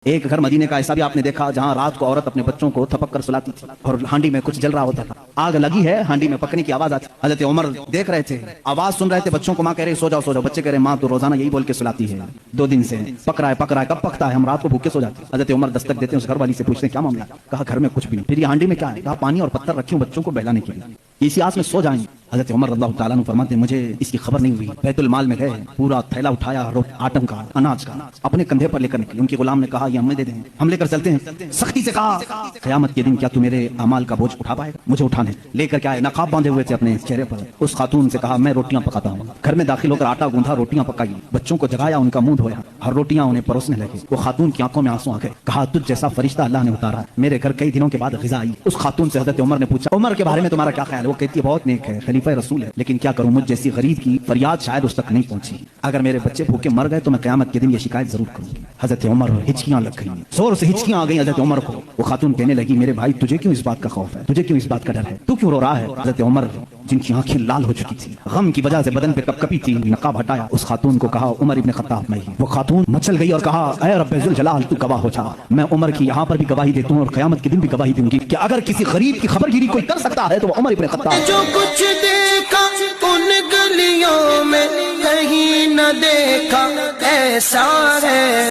ایک گھر مدینے کا ایسا بھی آپ نے دیکھا جہاں رات کو عورت اپنے بچوں کو تھپک کر سلاتی تھی اور ہانڈی میں کچھ جل رہا ہوتا تھا، آگ لگی ہے، ہانڈی میں پکنے کی آواز آتی۔ حضرت عمر دیکھ رہے تھے، آواز سن رہے تھے، بچوں کو ماں کہہ رہے سو جاؤ سو جاؤ، بچے کہہ رہے ماں تو روزانہ یہی بول کے سلاتی ہے، 2 دن سے پک رہا ہے، کب پکتا ہے، ہم رات کو بھوکے سو جاتے ہیں۔ حضرت عمر دستک دیتے ہیں، اس گھر والی سے پوچھتے ہیں کیا معاملہ؟ کہا گھر میں کچھ بھی نہیں۔ پھر یہ ہانڈی میں کیا ہے؟ کہا پانی اور پتھر رکھے ہوں بچوں کو بہلانے کے لیے، اسی آس میں سو جائیں۔ حضرت عمر رضی اللہ تعالیٰ عنہ فرماتے ہیں مجھے اس کی خبر نہیں ہوئی، بیت المال میں گئے، پورا تھیلا اٹھایا آٹم کا، اناج کا، اپنے کندھے پر لے کر نکلے۔ ان کے غلام نے کہا یہ ہمیں دے دیں، ہم لے کر چلتے ہیں۔ سختی سے کہا قیامت کے دن کیا تو میرے اعمال کا بوجھ اٹھا پائے گا؟ مجھے اٹھانے لے کر کے آئے، نقاب باندھے ہوئے تھے اپنے چہرے پر۔ اس خاتون سے کہا میں روٹیاں پکاتا ہوں۔ گھر میں داخل ہو کر آٹا گوندھا، روٹیاں پکائی، بچوں کو جگایا، ان کا منہ دھویا، ہر روٹیاں انہیں پروسنے لگے۔ وہ خاتون کی آنکھوں میں آنسو آ گئے، کہا تجھ جیسا فرشتہ اللہ نے اتارا، میرے گھر کئی دنوں کے بعد غذا آئی۔ اس خاتون سے حضرت عمر نے پوچھا عمر کے بارے میں تمہارا کیا خیال ہے؟ وہ کہتی ہے بہت نیک ہے، خلیفہ رسول ہے، لیکن کیا کروں مجھ جیسی غریب کی فریاد شاید اس تک نہیں پہنچی، اگر میرے بچے بھوکے مر گئے تو میں قیامت کے دن یہ شکایت ضرور کروں گی۔ حضرت عمر ہچکیاں لگ گئی، زور سے ہچکیاں آ گئی حضرت عمر کو۔ وہ خاتون کہنے لگی میرے بھائی تجھے کیوں اس بات کا خوف ہے، تجھے کیوں اس بات کا ڈر ہے، تو کیوں رو رہا ہے؟ حضرت عمر جن کی آنکھیں لال ہو چکی تھی، غم کی وجہ سے بدن پہ کپ کپی تھی، نقاب ہٹایا، اس خاتون کو کہا عمر ابن خطاب میں ہی۔ وہ خاتون مچل گئی اور کہا اے رب ذوالجلال تو گواہ ہو جا، میں عمر کی یہاں پر بھی گواہی دیتا ہوں اور قیامت کے دن بھی گواہی دوں گی کہ اگر کسی غریب کی خبر گیری کوئی کر سکتا ہے تو وہ عمر ابن خطاب۔ جو کچھ دیکھا ان گلیوں میں کہیں نہ دیکھا ایسا ہے۔